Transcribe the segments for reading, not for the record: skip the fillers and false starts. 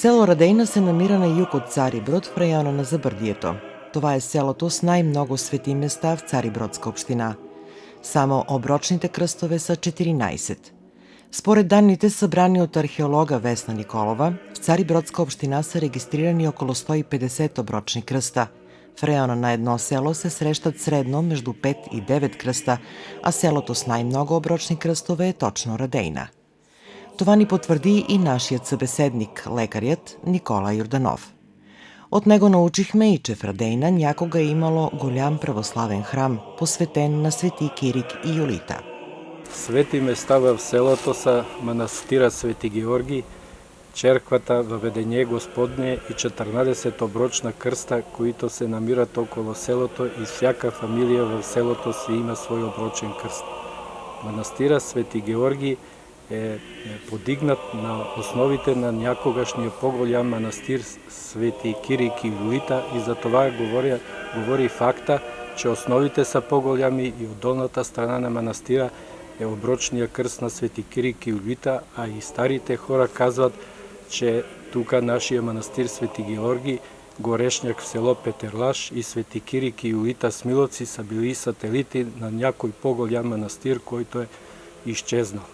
Село Радејна се намира на југ од Цариброд, в рајона на Забрдието. Това е селото с најмногу свети места в Царибродска општина. Само оброчните крстове са 14. Според данните събрани од археолога Весна Николова, в Царибродска општина се регистрирани околу 150 оброчни крста. В рајона на едно село се срештат средно меѓу 5 и 9 крста, а селото с најмногу оброчни крстове е точно Радејна. Това ни потврди и нашиот собеседник, лекарјот Никола Јорданов. Од него научихме и че в Радејна някога е имало голям православен храм, посветен на свети Кирик и Јулита. Свети места в селото са манастира Свети Георги, черквата Въведение Господне и 14 оброчна крста, които се намират около селото и всяка фамилија в селото си има свој оброчен крст. Манастира Свети Георги е подигнат на основите на някогашниот поголям манастир Свети Кирик и Јулита и за това говори факта, че основите са поголеми и од долната страна на манастира е оброчниот крст на Свети Кирик и Јулита, а и старите хора казват, че тука нашиот манастир Свети Георги, горешњак в село Петерлаш и Свети Кирик и Јулита Смиловци са били сателити на някој поголям манастир којто е исчезнал.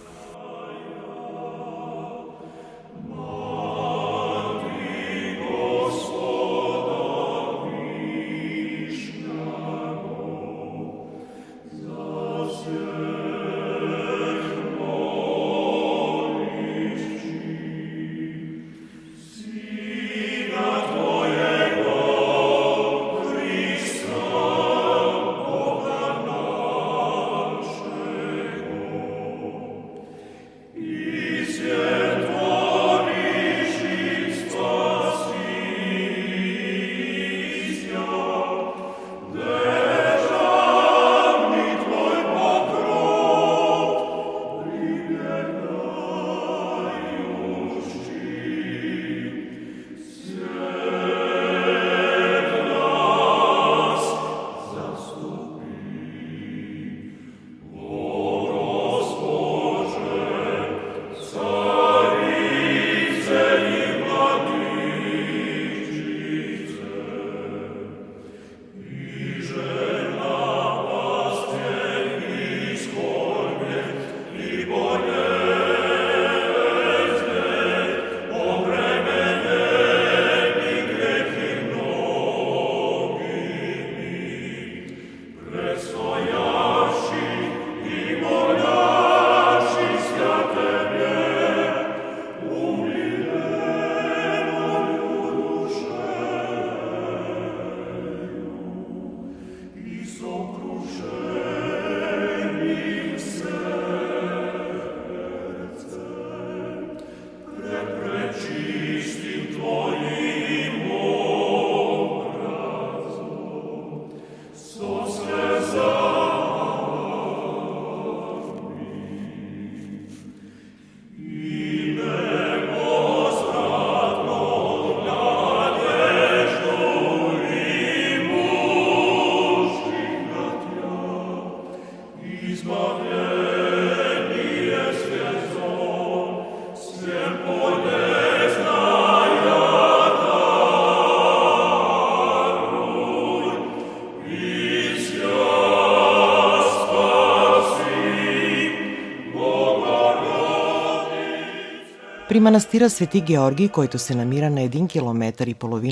При манастира Свети Георги, којто се намира на 1,5 километра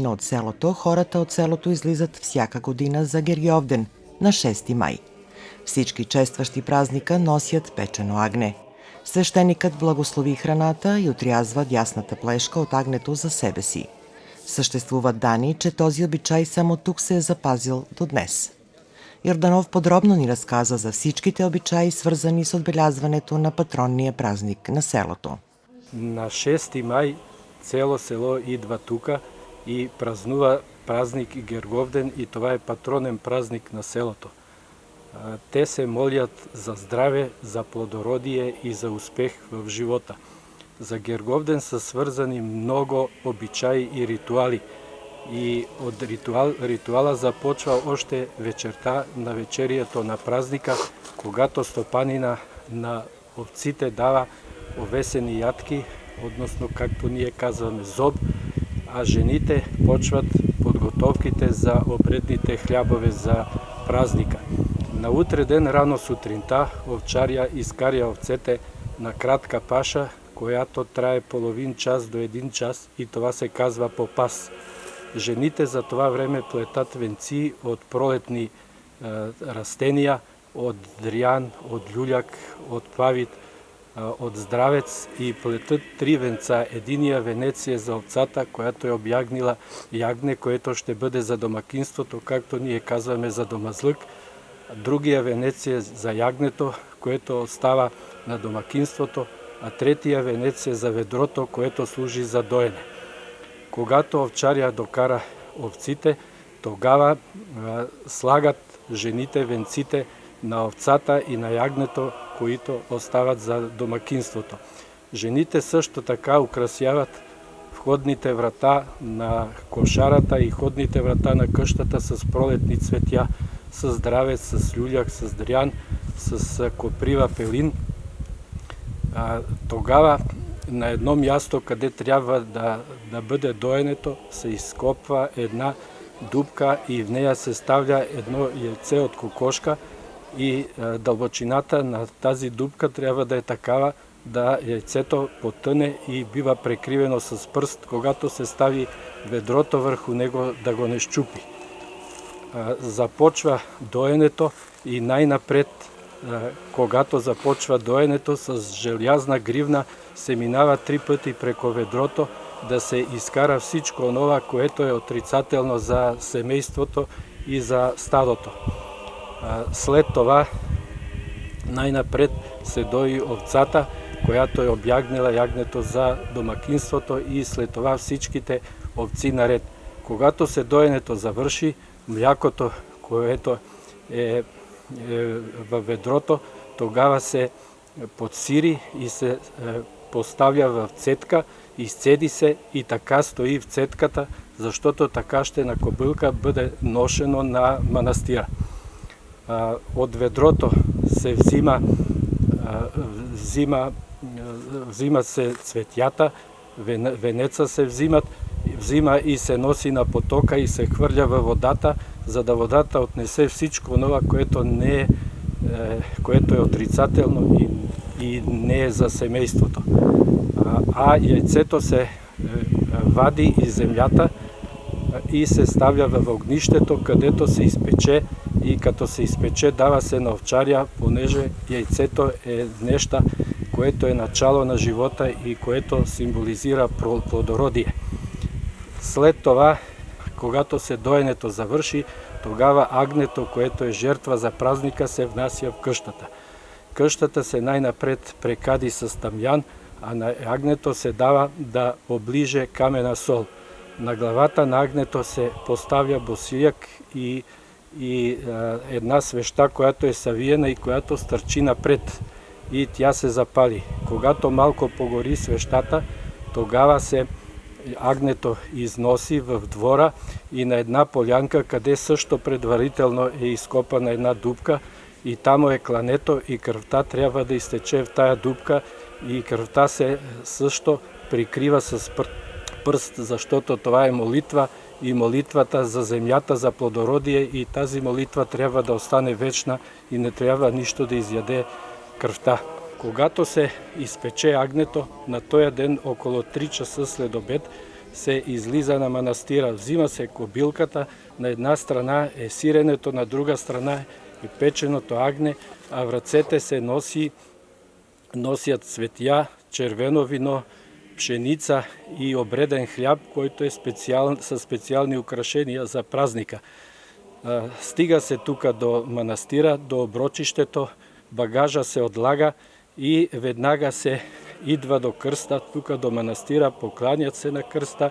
од селото, хората од селото излизат всяка година за Гергјовден на 6 мај. Всички честващи празника носят печено агне. Свештеникът благослови храната и отрязва дясната плешка од агнето за себе си. Съществуват дани, че този обичај само тук се е запазил до днес. Јорданов подробно ни разказа за всичките обичаи, сврзани с одбељазването на патронниот празник на селото. На 6 мај цело село идва тука и празнува празник Герговден и това е патронен празник на селото. Те се молят за здраве, за плодородие и за успех в живота. За Герговден са сврзани много обичаи и ритуали. И од ритуала започва още вечерта на вечерието на празника, когато стопанина на овците дава овесени јатки, односно както ние казваме зоб, а жените почват подготовките за обредните хлябове за празника. На утре ден рано сутринта овчаря изкаря овцете на кратка паша, която трае половин час до 1 час и това се казва попас. Жените за това време плетат венци от пролетни растения, от дрян, от люляк, от павит, от здравец и плетат 3 венца. Единия венец е за овцата, която е обягнила ягне, което ще бъде за домакинството, както ние казваме за домазлък. Другия венец е за ягнето, което остава на домакинството, а третия венец е за ведрото, което служи за доене. Когато овчаря докара овците, тогава слагат жените венците на овцата и на ягнето, които остават за домакинството. Жените също така украсяват входните врата на кошарата и входните врата на къщата с пролетни цветя, с здравец, с люляк, с дрян, с коприва пелин. Тогава на едно място, къде трябва да бъде доенето, се изкопва една дупка и в нея се ставя едно яйце от кокошка и дълбочината на тази дупка трябва да е такава, да яйцето потъне и бива прекривено с пръст, когато се стави ведрото върху него да го не щупи. Започва доенето и най-напред, когато започва доенето, с желязна гривна се минава 3 пъти преко ведрото, да се изкара всичко онова, което е отрицателно за семейството и за стадото. След това най-напред се дои овцата, която е обягнала ягнето за домакинството, и след това всичките овци наред. Когато се доенето завърши, млякото, което е във ведрото, тогава се подсири и се поставя в цетка, изцеди се и така стои в цетката, защото така ще на кобилка бъде ношено на манастира. От ведрото се взима се цветята, венеца се взима и се носи на потока и се хвърля във водата, за да водата отнесе всичко това, което е отрицателно и не е за семейството. А яйцето се вади из земята и се ставя във огнището, където се изпече, и като се изпече, дава се на овчаря, понеже яйцето е нещо, което е начало на живота и което символизира плодородие. След това, когато се доенето завърши, тогава агнето, което е жертва за празника, се внася в къщата. Къщата се най-напред прекади с тамян, а на агнето се дава да оближе камена сол. На главата на агнето се поставя босияк и една свеща, която е съвиена и която стърчи напред, и тя се запали. Когато малко погори свещата, тогава се агнето износи в двора и на една полянка, къде също предварително е изкопана една дупка, и там е клането, и кръвта трябва да изтече в тая дупка, и кръвта се също прикрива с пръст, защото това е молитва, и молитвата за земята, за плодородие, и тази молитва трябва да остане вечна и не трябва нищо да изяде кръвта. Когато се изпече агнето, на този ден около 3 часа след обед се излиза на манастира. Взима се кобилката, на една страна е сиренето, на друга страна е печеното агне, а в ръцете се носят цветя, червено вино, пшеница и обреден хляб, който е със специални украшения за празника. Стига се тук до манастира, до оброчището, багажа се отлага и веднага се идва до кръста, тук до манастира, покланят се на кръста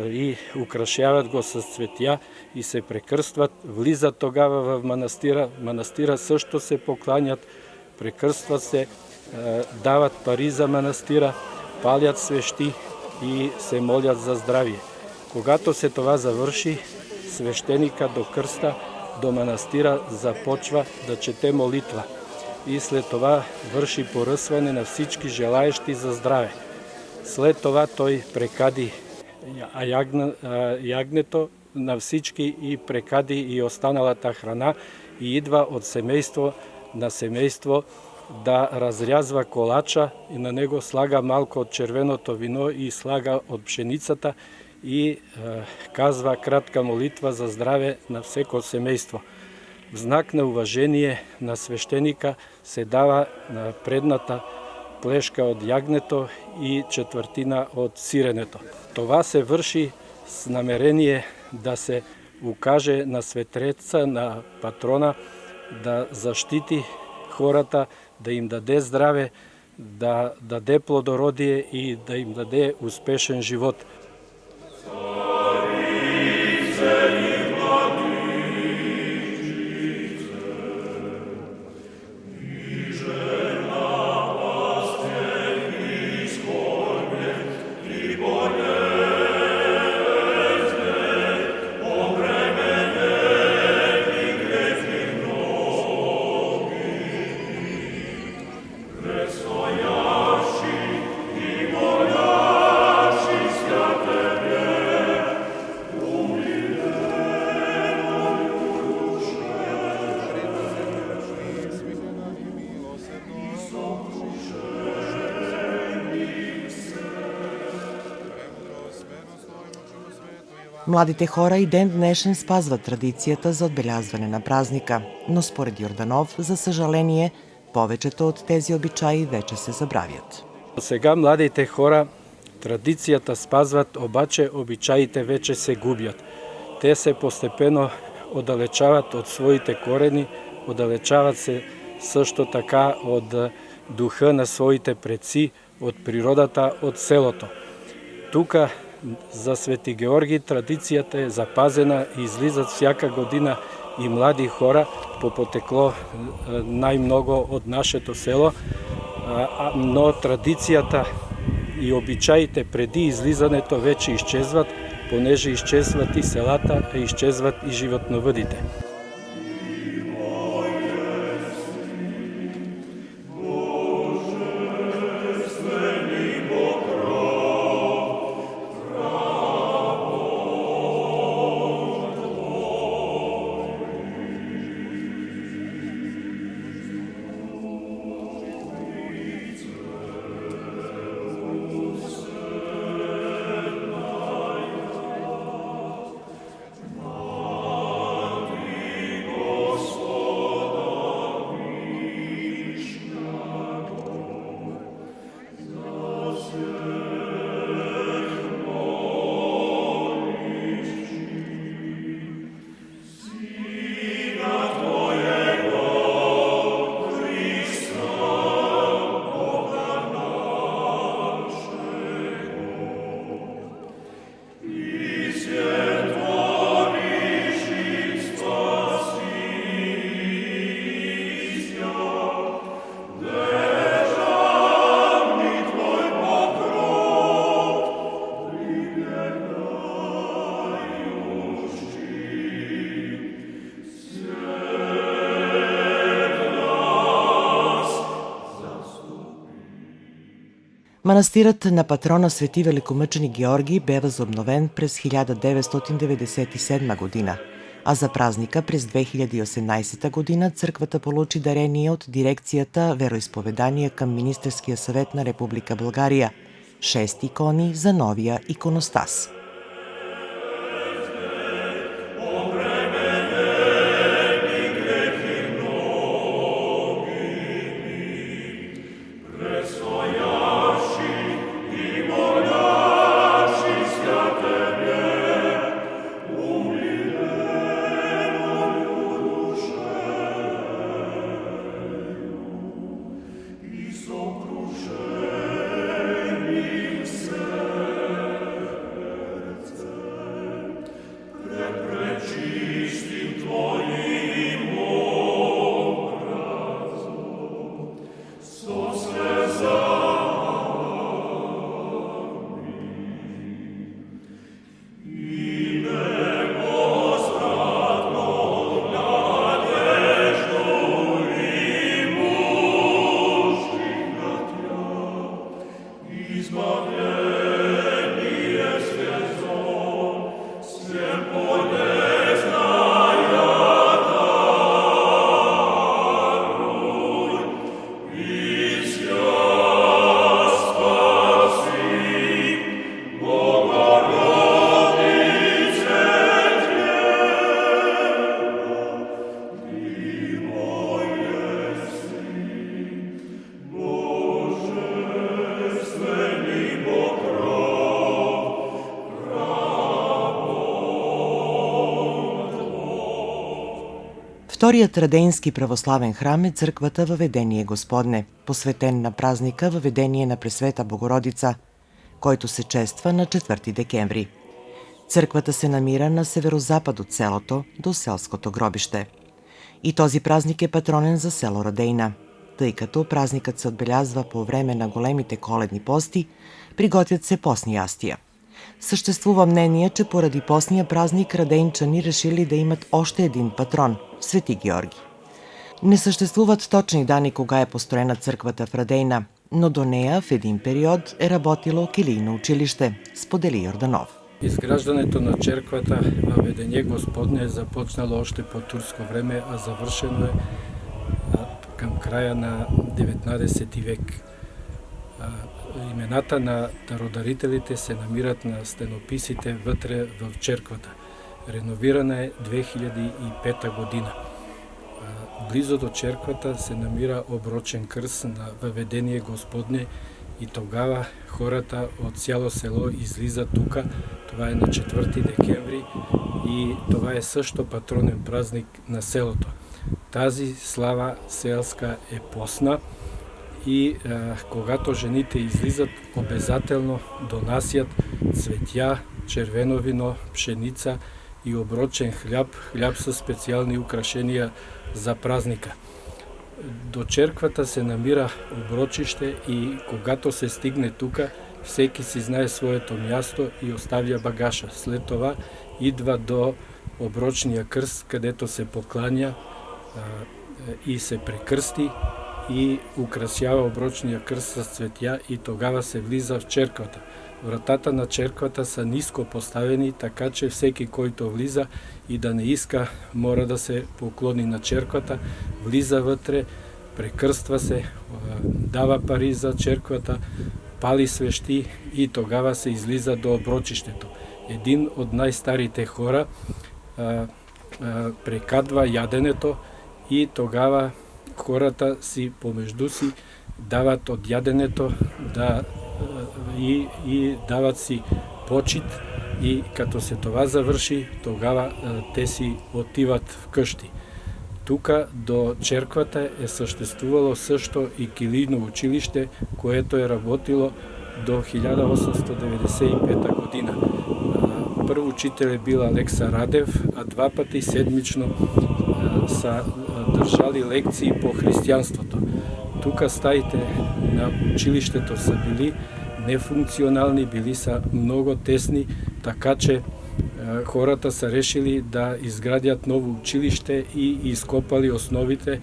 и украшават го с цветя и се прекръстват. Влизат тогава в манастира. Манастира също се покланят, прекръстват се, дават пари за манастира, палят свещи и се молят за здравие. Когато се това завърши, свещеника до кръста, до манастира започва да чете молитва и след това върши поръсване на всички желаещи за здраве. След това той прекади јагнето на всички и прекади и останалата храна и идва од семејство на семејство да разрязва колача и на него слага малко од червеното вино и слага од пшеницата и казва кратка молитва за здраве на секој семејство. В знак на уважение на свештеника се дава на предната плешка од јагнето и четвртина од сиренето. Това се врши с намерение да се укаже на светреца, на патрона, да заштити хората, да им даде здраве, да даде плодородие и да им даде успешен живот. Младите хора и ден днешен спазват традицијата за одбелјазване на празника, но според Јорданов, за сожаление, повеќето од тези обичаи веќе се забравјат. Сега младите хора традицијата спазват, обаче обичаите веќе се губјат. Те се постепено оддалечават од своите корени, оддалечават се сашто така од духа на своите предци, од природата, од селото. Тука за Свети Георги традицијата е запазена и излизат всяка година и млади хора по потекло најмногу од нашето село, но традицијата и обичаите преди излизането веќе исчезват, понеже исчезват и селата, а исчезват и животновъдите. Манастирот на патрона Свети Великомученик Георги бе возобновен през 1997 година, а за празника през 2018 година црквата получи дарение од дирекцијата Вероисповедание кам Министерскиот совет на Република Българија, 6 икони за новија иконостас. Вториот радеински православен храм е црквата Въведение Господне, посветен на празника Въведение на Пресвета Богородица, който се чества на 4 декември. Црквата се намира на северозапад от селото, до селското гробище. И този празник е патронен за село Радеина, тъй като празникът се отбелязва по време на големите коледни пости, приготвят се постни ястия. Съществува мнение, че поради постния празник радеинчани решили да имат още един патрон – Свети Георги. Не съществуват точни данни кога е построена църквата в Радеина, но до нея в един период е работило келийно училище, сподели Йорданов. Изграждането на черквата Въведение Господне е започнало още по турско време, а завършено е към края на 19 век. Имената на дародарителите се намират на стенописите вътре в черквата. Реновирана е 2005 година. Близо до черквата се намира оброчен крст на Въведение Господне и тогава хората от цяло село излиза тука. Това е на 4 декември и това е също патронен празник на селото. Тази слава селска е постна и когато жените излизат, обязателно донасят цветя, червено вино, пшеница и оброчен хляб със специални украшения за празника. До черквата се намира оброчище и когато се стигне тука, всеки си знае своето място и оставя багажа. След това идва до оброчния крст, където се покланя и се прекръсти и украсява оброчния крст с цветя и тогава се влиза в черквата. Вратата на черквата са ниско поставени, така че всеки, който влиза и да не иска, мора да се поклони на черквата, влиза вътре, прекръства се, дава пари за черквата, пали свещи и тогава се излиза до оброчището. Един от най-старите хора прекадва яденето и тогава хората си помежду си дават от яденето и дават си почит и като се това завърши, тогава те си отиват вкъщи. Тука до черквата е съществувало също и килийно училище, което е работило до 1895 година. Първо учител е бил Алекса Радев, а 2 пъти седмично са държали лекции по християнството. Тука стаите на училището са били нефункционални, били са много тесни, така че хората са решили да изградят ново училище и изкопали основите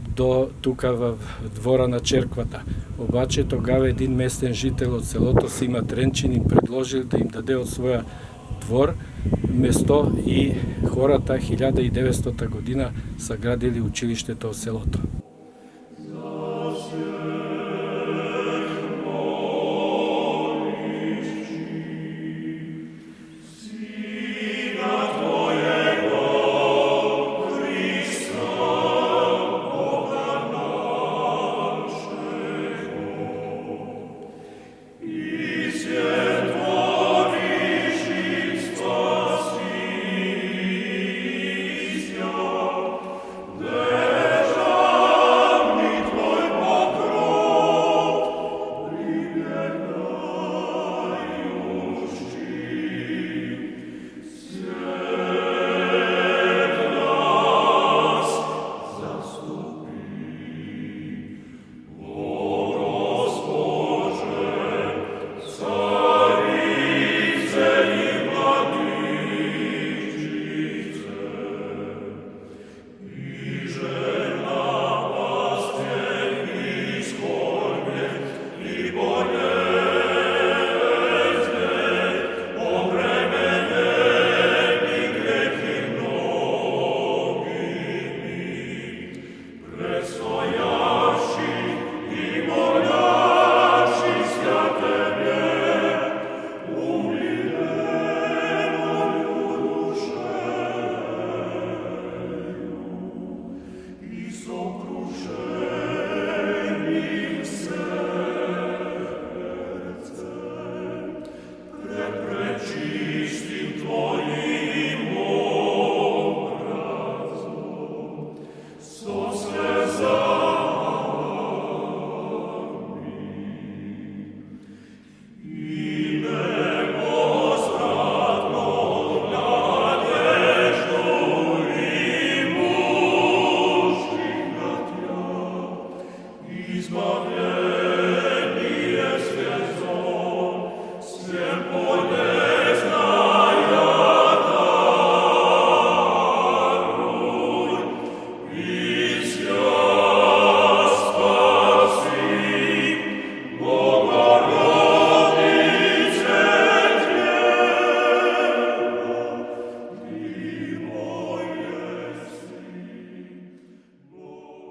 до тука в двора на черквата. Обаче тогава един местен жител от селото Сима Тренчин им предложил да им даде от своя двор место и хората 1900 година са градили училището в селото. Deja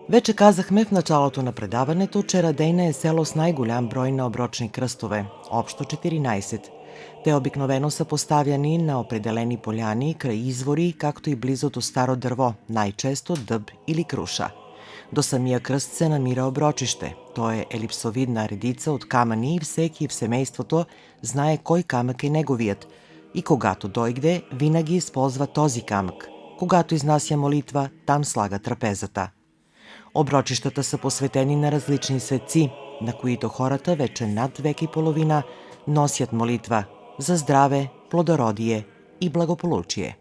Вече казахме в началото на предаването, че Радејна е село с најголям број на оброчни крстове, општо 14. Те обикновено се поставјани на определени пољани, крај извори, както и близо до старо дрво, најчесто дъб или круша. До самија крст се намира оброчиште. Тоа е елипсовидна редица од камъни и всеки в семејството знае кој камък е неговиот. И когато дојде, винаги исползва този камък. Когато изнася молитва, там слага трапезата. Оброчиштата се посветени на различни светци, на които хората вече над век и половина носят молитва за здраве, плодородие и благополучие.